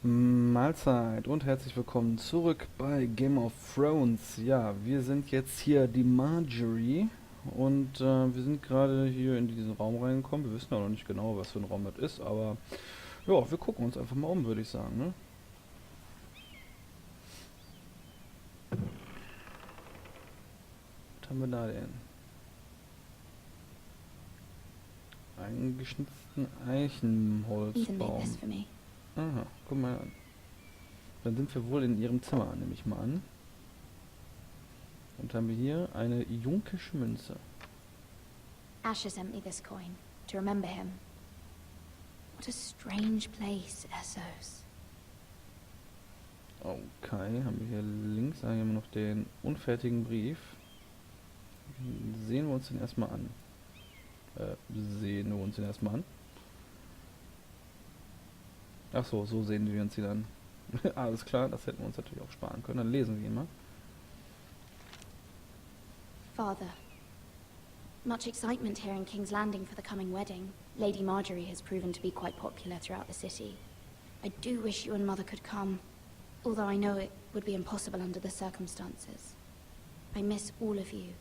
Mahlzeit und herzlich willkommen zurück bei Game of Thrones. Ja, wir sind jetzt hier die Marjorie und wir sind gerade hier in diesen Raum reingekommen. Wir wissen ja noch nicht genau, was für ein Raum das ist, aber ja, wir gucken uns einfach mal um, würde ich sagen, ne? Was haben wir da denn? Einen geschnitzten Ethan made this Eichenholzbaum. for me. Aha, guck mal an. Dann sind wir wohl in ihrem Zimmer, nehme ich mal an. Und haben wir hier eine junkische Münze. Asher sent me this coin to remember him. What a strange place, Essos. Okay, haben wir hier links, hier haben wir noch den unfertigen Brief. Sehen wir uns den erstmal an. Sehen wir uns den erstmal an. Ach so, so sehen wir uns den an. Alles klar, das hätten wir uns natürlich auch sparen können. Dann lesen wir ihn mal. Father, much excitement here in King's Landing for the coming wedding. Lady Marjorie has proven to be quite popular throughout the city. I do wish you and Mother could come, although I know it would be impossible under the circumstances. I miss all of you,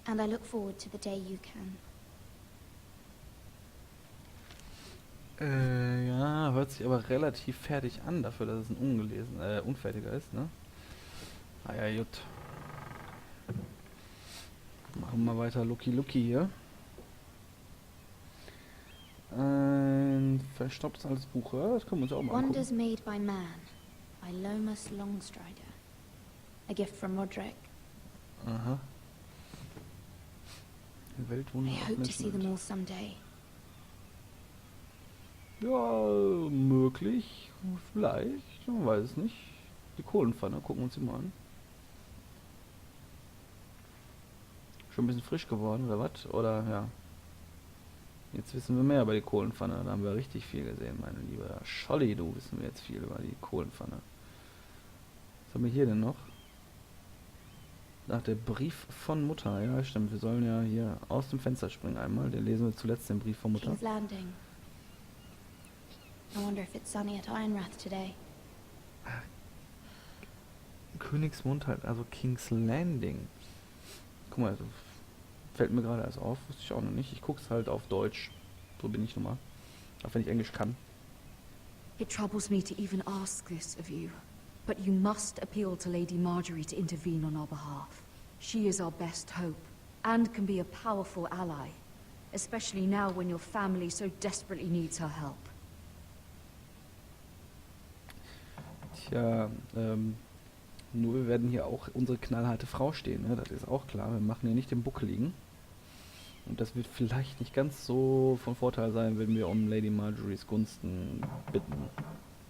and I look forward to the day you can. Ja, hört sich aber relativ fertig an, dafür, dass es ein unfertiger ist, ne? Ah ja, gut. Machen wir weiter Lucky hier. Ein verstaubtes altes Buch, ja, das können wir uns auch mal angucken. Wonders Made by Man, by Lomas Longstrider. A gift from Roderick. Aha. Weltwunder I auf hope to see them Menschenwelt. all someday. Ja, möglich. Vielleicht. Man weiß es nicht. Die Kohlenpfanne, gucken wir uns die mal an. Schon ein bisschen frisch geworden, oder was? Oder, ja. Jetzt wissen wir mehr über die Kohlenpfanne. Da haben wir richtig viel gesehen, meine liebe Scholli. Du wissen wir jetzt viel über die Kohlenpfanne. Was haben wir hier denn noch? Ach, der Brief von Mutter. Ja, stimmt. Wir sollen ja hier aus dem Fenster springen einmal. Den lesen wir zuletzt, den Brief von Mutter. King's Landing. I wonder if it's sunny at Ironrath today. Königsmund halt, also King's Landing. Guck mal, also fällt mir gerade erst auf, wusste ich auch noch nicht. Ich guck's halt auf Deutsch. So bin ich nun mal. Auch wenn ich Englisch kann. It troubles me to even ask this of you, but you must appeal to Lady Marjorie to intervene on our behalf. She is our best hope, and can be a powerful ally, especially now when your family so desperately needs her help. Tja, nur wir werden hier auch unsere knallharte Frau stehen, ne? Das ist auch klar. Wir machen hier nicht den Buckeligen. Und das wird vielleicht nicht ganz so von Vorteil sein, wenn wir um Lady Marjories Gunsten bitten.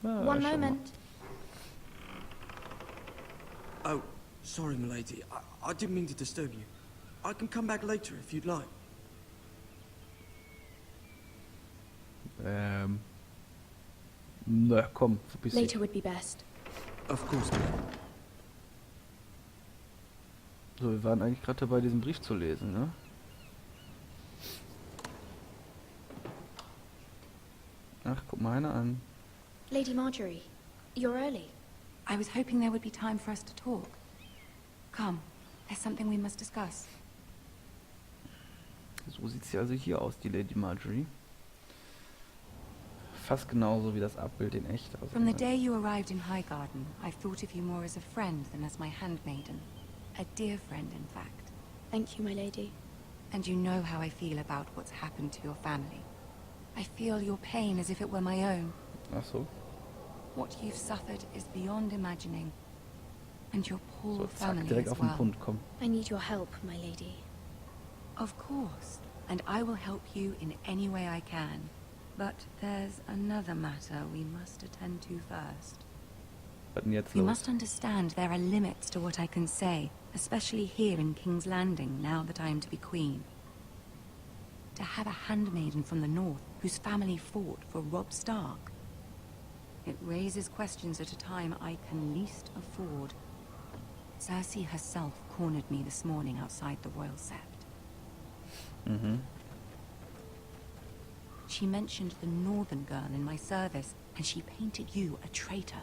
Ja, One schauen wir. moment. Oh, sorry, milady. I didn't mean to disturb you. I can come back later if you'd like. Na komm, verpiss dich. Later would be best. Of course, ma'am. So, wir waren eigentlich gerade dabei, diesen Brief zu lesen, ne? Ach, guck mal einer an. Lady Marjorie, you're early. I was hoping there would be time for us to talk. Come, there's something we must discuss. So sieht sie also hier aus, die Lady Marjorie. Fast genauso wie das Abbild in echt. Also From the day you arrived in Highgarden, I've thought of you more as a friend than as my handmaiden. A dear friend, in fact. Thank you, my lady. And you know how I feel about what's happened to your family. I feel your pain as if it were my own. Ach so. What you've suffered is beyond imagining. And your poor So, zack, family direkt as auf den well. Punkt, komm. I need your help, my lady. Of course, and I will help you in any way I can. But there's another matter we must attend to first. Was denn jetzt You los? must understand there are limits to what I can say, especially here in King's Landing, now that I am to be queen. To have a handmaiden from the north, whose family fought for Robb Stark. It raises questions at a time I can least afford. Cersei herself cornered me this morning outside the royal sept. Mhm. She mentioned the northern girl in my service, and she painted you a traitor.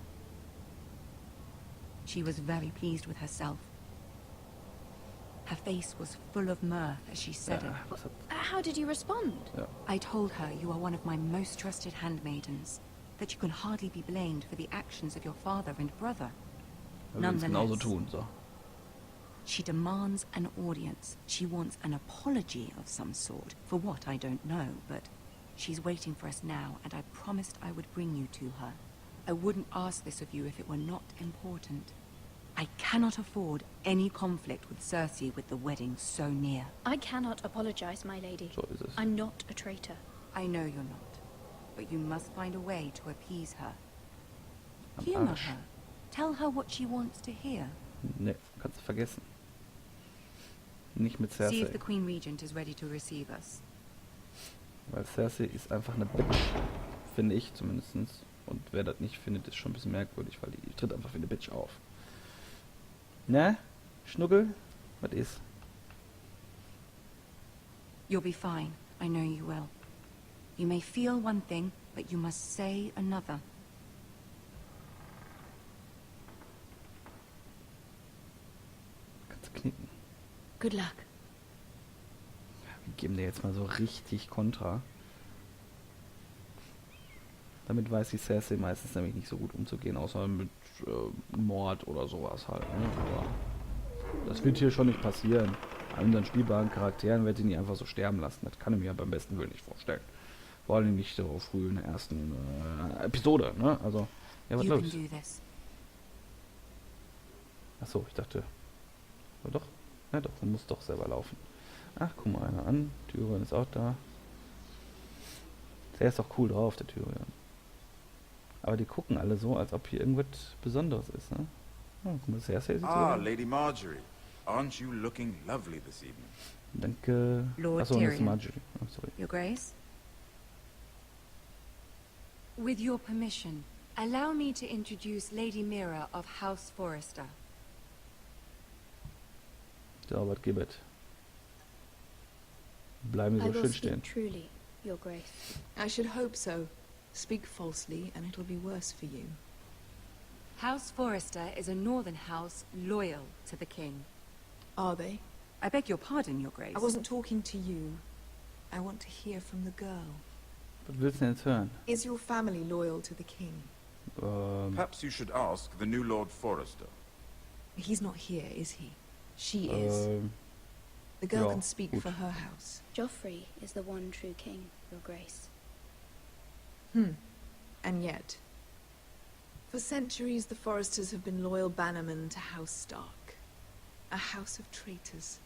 She was very pleased with herself. Her face was full of mirth as she said Ja, it. das hat, How did you respond? ja. I told her you are one of my most trusted handmaidens, that you can hardly be blamed for the actions of your father and brother. Wir würden es genauso Nonetheless, tun, so. she demands an audience. She wants an apology of some sort, for what I don't know, but she's waiting for us now, and I promised I would bring you to her. I wouldn't ask this of you if it were not important. I cannot afford any conflict with Cersei with the wedding so near. I cannot apologize, my lady. So ist es. I'm not a traitor. I know you're not, but you must find a way to appease her. Am Humor Arsch. her. Tell her what she wants to hear. Ne, kannst du vergessen. Nicht mit See Cersei. if the Queen Regent is ready to receive us. Weil Cersei ist einfach eine Bitch. Finde ich zumindest. Und wer das nicht findet, ist schon ein bisschen merkwürdig, weil die tritt einfach wie eine Bitch auf. Ne? Schnuggel? Was ist? You'll be fine. I know you will. You may feel one thing, but you must say another. Kannst du knicken. Good luck. Wir geben dir jetzt mal so richtig Kontra. Damit weiß die Cersei meistens nämlich nicht so gut umzugehen, außer mit Mord oder sowas halt. Ne? Aber das wird hier schon nicht passieren. An unseren spielbaren Charakteren wird sie nicht einfach so sterben lassen. Das kann ich mir ja beim besten Willen nicht vorstellen. Vor allem nicht so früh in der ersten Episode. Ne? Also, ja, was You can los? do this. Achso, ich dachte. Aber doch. Ja doch, man muss doch selber laufen. Ach, guck mal einer an. Tyrion ist auch da. Der ist doch cool drauf, der Tyrion. Aber die gucken alle so, als ob hier irgendwas Besonderes ist, ne? Oh, guck mal, Cersei sieht so Ah, aus. Lady Marjorie. Aren't you looking lovely this evening? Danke. Lord Achso, das ist Tyrion. Marjorie. Oh, sorry. Your Grace? With your permission, allow me to introduce Lady Mira of House Forrester. So, was gibt? Bleiben I wir so will schön speak stehen. truly, Your Grace. I should hope so. Speak falsely, and it'll be worse for you. House Forrester is a northern house loyal to the king. Are they? I beg your pardon, Your Grace. I wasn't talking to you. I want to hear from the girl. Was willst du denn jetzt hören? Is your family loyal to the king? Perhaps you should ask the new Lord Forrester. He's not here, is he? She is. The girl ja, can speak gut. for her house. Joffrey is the one true king, Your Grace. And yet, for centuries the Forresters have been loyal bannermen to House Stark. A house of traitors.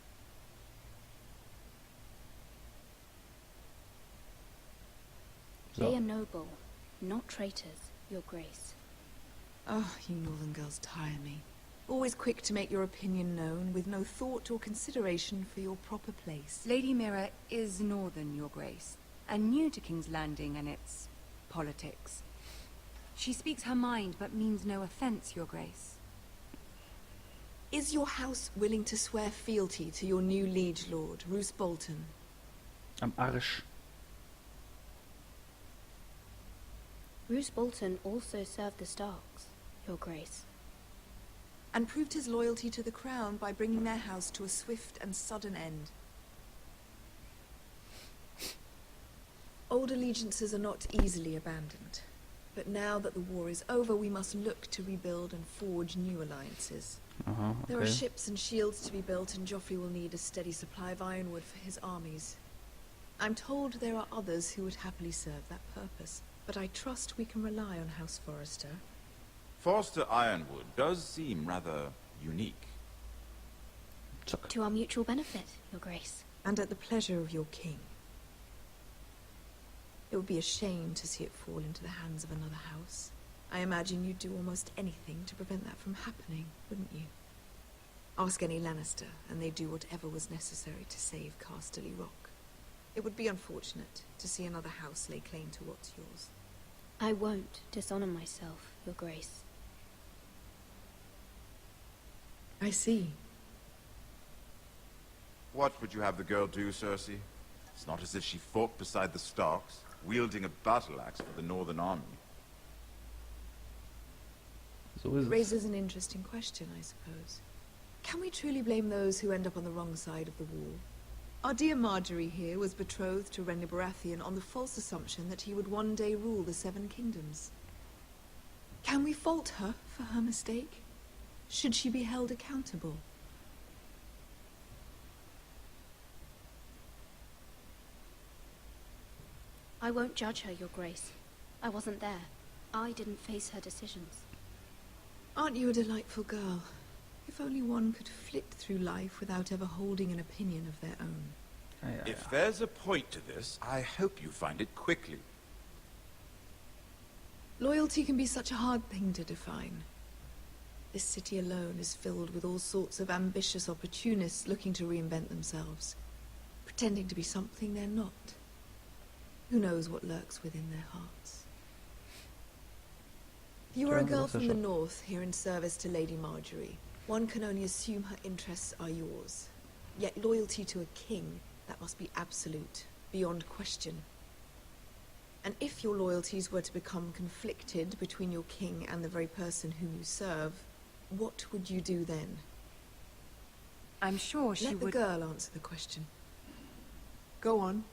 They So. are noble, not traitors, Your Grace. Oh, you northern girls tire me. Always quick to make your opinion known, with no thought or consideration for your proper place. Lady Mira is northern, Your Grace, and new to King's Landing and its politics. She speaks her mind, but means no offense, Your Grace. Is your house willing to swear fealty to your new liege lord, Roose Bolton? Am Arsch. Roose Bolton also served the Starks, Your Grace. And proved his loyalty to the crown by bringing their house to a swift and sudden end. Old allegiances are not easily abandoned. But now that the war is over, we must look to rebuild and forge new alliances. Aha, There are okay. ships and shields to be built, and Joffrey will need a steady supply of ironwood for his armies. I'm told there are others who would happily serve that purpose, but I trust we can rely on House Forrester. Forster Ironwood does seem rather unique. Zack. To our mutual benefit, Your Grace. And at the pleasure of your king. It would be a shame to see it fall into the hands of another house. I imagine you'd do almost anything to prevent that from happening, wouldn't you? Ask any Lannister, and they'd do whatever was necessary to save Casterly Rock. It would be unfortunate to see another house lay claim to what's yours. I won't dishonor myself, Your Grace. I see. What would you have the girl do, Cersei? It's not as if she fought beside the Starks. wielding a battle axe for the Northern Army. So ist es. Raises an interesting question, I suppose. Can we truly blame those who end up on the wrong side of the wall? Our dear Marjorie here was betrothed to Renly Baratheon on the false assumption that he would one day rule the Seven Kingdoms. Can we fault her for her mistake? Should she be held accountable? I won't judge her, Your Grace. I wasn't there. I didn't face her decisions. Aren't you a delightful girl? If only one could flit through life without ever holding an opinion of their own. Ja, ja, If ja. there's a point to this, I hope you find it quickly. Loyalty can be such a hard thing to define. This city alone is filled with all sorts of ambitious opportunists looking to reinvent themselves, pretending to be something they're not. Who knows what lurks within their hearts? You are a girl from the north, here in service to Lady Marjorie. One can only assume her interests are yours. Yet loyalty to a king, that must be absolute, beyond question. And if your loyalties were to become conflicted between your king and the very person whom you serve, what would you do then? I'm sure she Let the would... girl answer the question. Go on.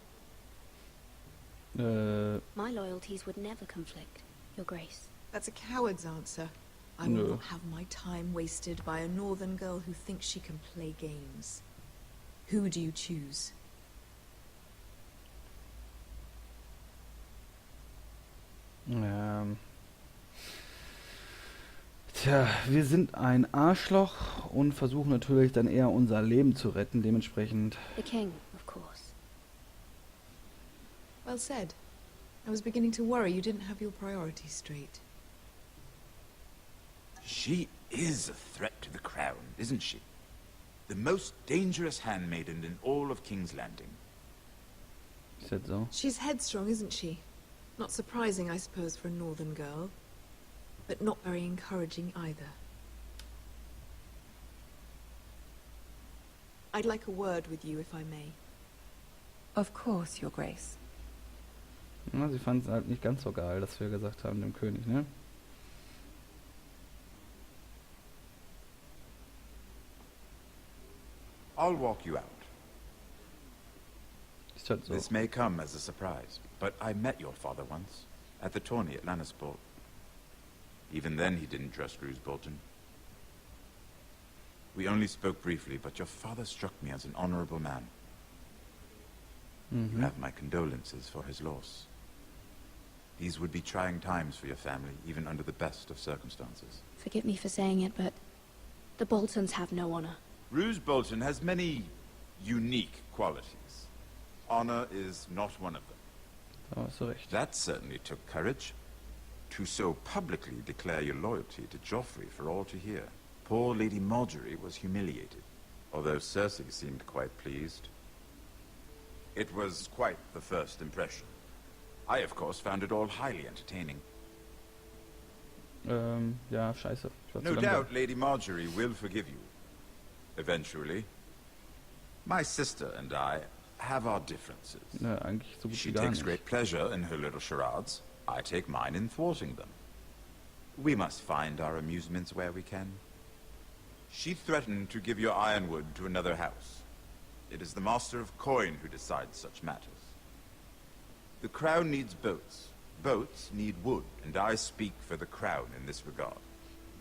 My loyalties would never conflict, Your Grace. That's a coward's answer. I will not have my time wasted by a northern girl who thinks she can play games. Who do you choose? Tja, wir sind ein Arschloch und versuchen natürlich dann eher unser Leben zu retten, dementsprechend. The king, of course. Well said. I was beginning to worry you didn't have your priorities straight. She is a threat to the crown, isn't she? The most dangerous handmaiden in all of King's Landing. Ist das so? She's headstrong, isn't she? Not surprising, I suppose, for a northern girl. But not very encouraging either. I'd like a word with you, if I may. Of course, Your Grace. Na, sie fand es halt nicht ganz so geil, dass wir gesagt haben, dem König, ne? I'll walk you out. Ist halt so. This may come as a surprise, but I met your father once, at the tourney at Lannisport. Even then he didn't trust Roose Bolton. We only spoke briefly, but your father struck me as an honorable man. You have my condolences for his loss. These would be trying times for your family, even under the best of circumstances. Forgive me for saying it, but the Boltons have no honor. Roose Bolton has many unique qualities. Honor is not one of them. Da hast du recht. That certainly took courage. To so publicly declare your loyalty to Joffrey for all to hear. Poor Lady Marjorie was humiliated, although Cersei seemed quite pleased. It was quite the first impression. I, of course, found it all highly entertaining. Ja, scheiße. Ich war zu No langsam. doubt Lady Marjorie will forgive you. Eventually. My sister and I have our differences. Ja, eigentlich so gut She wie gar takes nicht. great pleasure in her little charades. I take mine in thwarting them. We must find our amusements where we can. She threatened to give your ironwood to another house. It is the Master of Coin who decides such matters. The crown needs boats. Boats need wood, and I speak for the crown in this regard.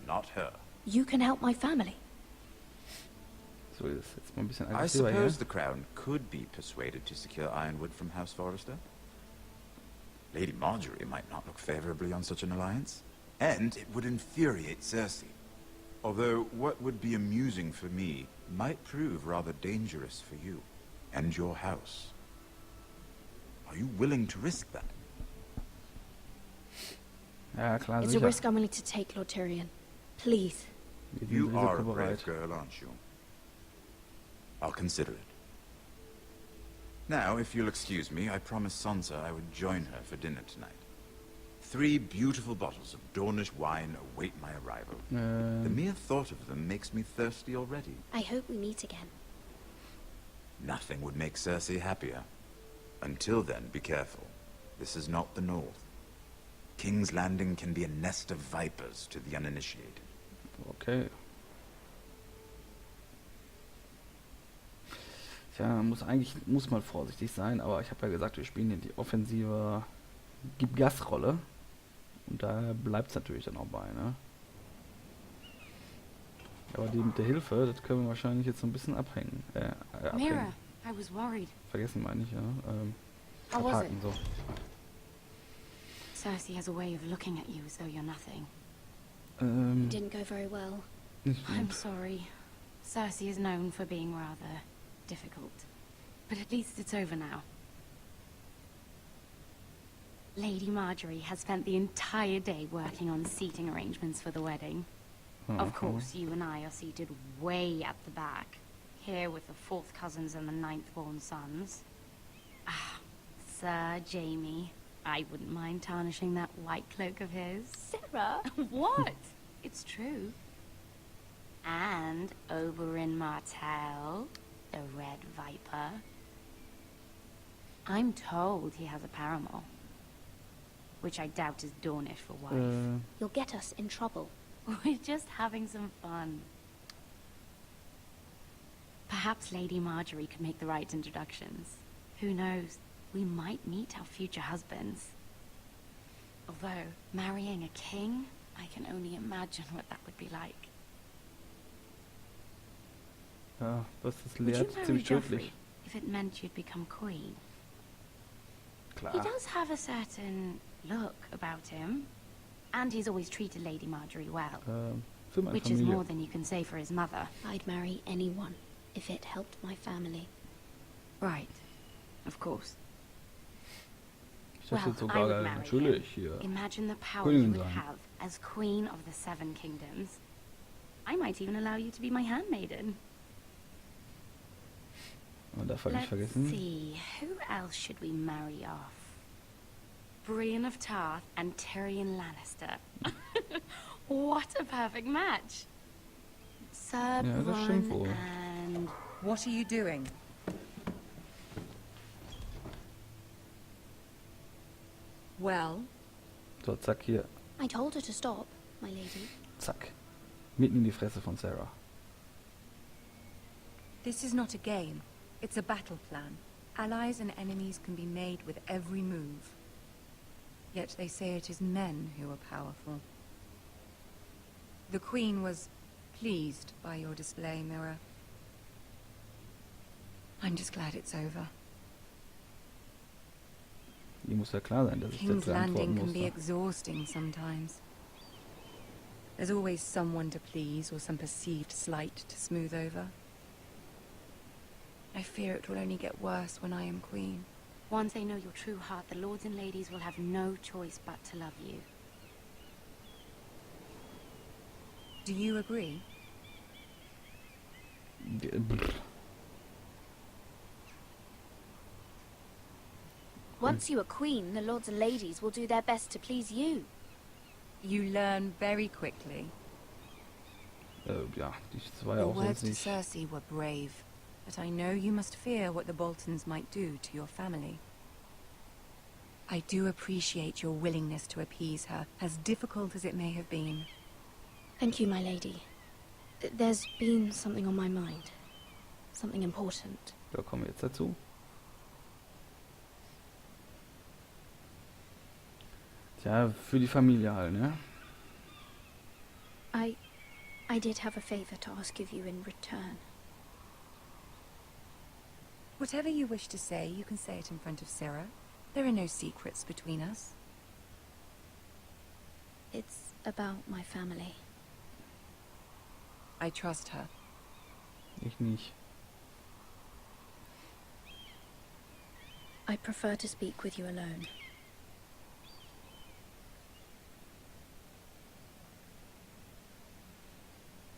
Not her. You can help my family. So ist es jetzt mal ein bisschen I aggressiver hier. suppose the crown could be persuaded to secure ironwood from House Forrester. Lady Marjorie might not look favorably on such an alliance. And it would infuriate Cersei. Although what would be amusing for me might prove rather dangerous for you and your house. Are you willing to risk that? Ja, klar, It's a sicher. risk I'm willing to take, Lord Tyrion. Please. Wir sind You are a brave risikobereit. girl, aren't you? I'll consider it. Now, if you'll excuse me, I promised Sansa I would join her for dinner tonight. 3 beautiful bottles of Dornish wine await my arrival. The mere thought of them makes me thirsty already. I hope we meet again. Nothing would make Cersei happier. Until then, be careful. This is not the North. King's Landing can be a nest of vipers to the uninitiated. Okay. Tja, muss man vorsichtig sein, aber ich habe ja gesagt, wir spielen hier die offensive Gib-Gas-Rolle. Und da bleibt es natürlich dann auch bei, ne? Aber die mit der Hilfe, das können wir wahrscheinlich jetzt so ein bisschen abhängen. Mira, I was worried. Vergessen meine ich, ja. How was Abhaken, it? so. Cersei has a way of looking at you as though you're nothing. It didn't go very well. Nicht I'm gut. sorry. Cersei is known for being rather difficult. But at least it's over now. Lady Marjorie has spent the entire day working on seating arrangements for the wedding. Of course, you and I are seated way at the back, here with the 4th cousins and the 9th-born sons. Ah, Sir Jamie. I wouldn't mind tarnishing that white cloak of his. Sarah? What? It's true. And Oberyn Martell, the Red Viper. I'm told he has a paramour, which I doubt is Dornish for wife. You'll get us in trouble. We're just having some fun. Perhaps Lady Marjorie could make the right introductions. Who knows? We might meet our future husbands. Although, marrying a king, I can only imagine what that would be like. Ja, das ist Would you lehrt marry ziemlich Joffrey tödlich. if it meant you'd become queen? He Klar. does have a certain look about him. And he's always treated Lady Marjorie well. Für meine Which is Familie. more than you can say for his mother. I'd marry anyone if it helped my family. Right. Of course. Ich dachte jetzt Well, I sogar, would marry natürlich, hier. Imagine the power Königin you would sein. have as Queen of the 7 Kingdoms. I might even allow you to be my handmaiden. Man darf halt nicht Let's vergessen. see, who else should we marry off? Brienne of Tarth and Tyrion Lannister. What a perfect match. Sir Ja, das stimmt wohl. Bronn and... What are you doing? Well, So, zack, hier. I told her to stop, my lady. Zack. Mitten in die Fresse von Sarah. this is not a game. It's a battle plan. Allies and enemies can be made with every move. Yet they say it is men who are powerful. The Queen was pleased by your display, Mira. I'm just glad it's over. Ihr muss ja klar sein, dass ich King's dazu antworten Landing can muss. be ne? exhausting sometimes. There's always someone to please or some perceived slight to smooth over. I fear it will only get worse when I am queen. Once they know your true heart, the lords and ladies will have no choice but to love you. Do you agree? Brr. Once you are queen, the lords and ladies will do their best to please you. You learn very quickly. Ja, das war ja Your auch words sonst to nicht. Cersei were brave, but I know you must fear what the Boltons might do to your family. I do appreciate your willingness to appease her, as difficult as it may have been. Thank you, my lady. There's been something on my mind. Something important. Da kommen wir jetzt dazu. Tja, für die Familie halt, ne? I did have a favor to ask of you in return. Whatever you wish to say, you can say it in front of Sarah. There are no secrets between us. It's about my family. I trust her. Ich nicht. I prefer to speak with you alone.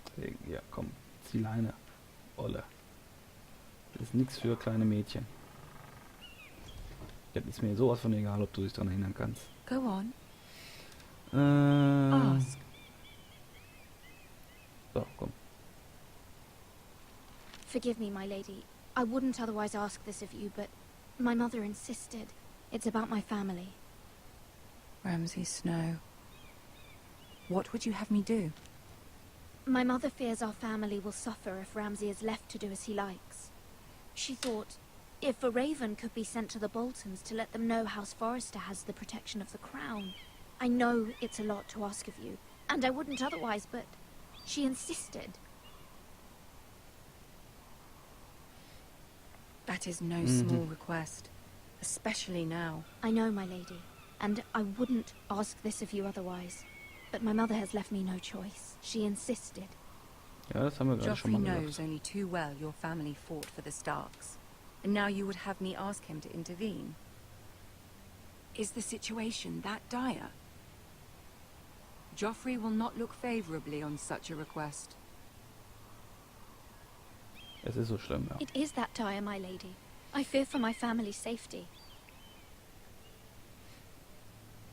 Deswegen, ja, komm, zieh Leine. Olle. Das ist nichts für kleine Mädchen. Das ist mir sowas von egal, ob du dich daran erinnern kannst. Go on. Ask. Ask. So, komm. Forgive me, my lady. I wouldn't otherwise ask this of you, but my mother insisted. It's about my family. Ramsay Snow. What would you have me do? My mother fears our family will suffer if Ramsay is left to do as he likes. She thought, if a raven could be sent to the Boltons to let them know House Forrester has the protection of the crown. I know it's a lot to ask of you, and I wouldn't otherwise, but she insisted. That is no small request, especially now. I know, my lady, and I wouldn't ask this of you otherwise. But my mother has left me no choice. She insisted. Ja, das haben wir gerade schon Joffrey mal knows gesagt. only too well your family fought for the Starks, and now you would have me ask him to intervene. Is the situation that dire? Joffrey will not look favorably on such a request. Es ist so schlimm, ja. It is that dire, my lady. I fear for my family's safety.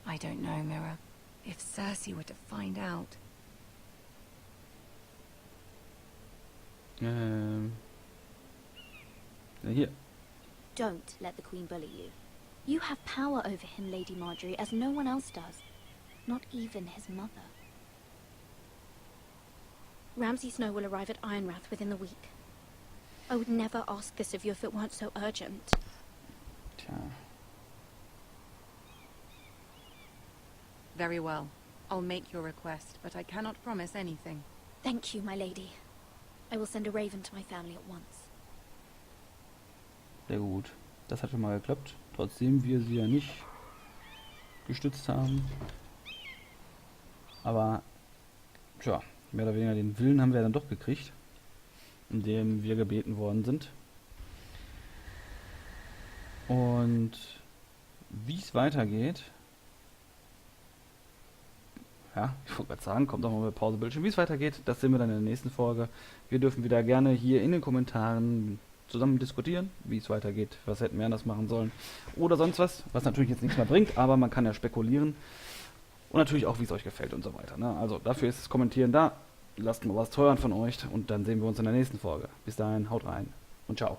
I don't know, Mira. If Cersei were to find out... Ja, hier. Don't let the Queen bully you. You have power over him, Lady Marjorie, as no one else does. Not even his mother. Ramsay Snow will arrive at Ironrath within the week. I would never ask this of you if it weren't so urgent. Tja. Very well. I'll make your request, but I cannot promise anything. Thank you, my lady. I will send a raven to my family at once. Sehr gut. Das hat schon mal geklappt. Trotzdem wir sie ja nicht gestützt haben. Aber, tja, mehr oder weniger den Willen haben wir dann doch gekriegt, in dem wir gebeten worden sind. Und wie es weitergeht, ja, ich wollte gerade sagen, kommt doch mal bei Pausebildschirm. Wie es weitergeht, das sehen wir dann in der nächsten Folge. Wir dürfen wieder gerne hier in den Kommentaren zusammen diskutieren, wie es weitergeht, was hätten wir anders machen sollen oder sonst was natürlich jetzt nichts mehr bringt, aber man kann ja spekulieren und natürlich auch, wie es euch gefällt und so weiter. Ne? Also dafür ist das Kommentieren da. Lasst mal was hören von euch und dann sehen wir uns in der nächsten Folge. Bis dahin, haut rein und ciao.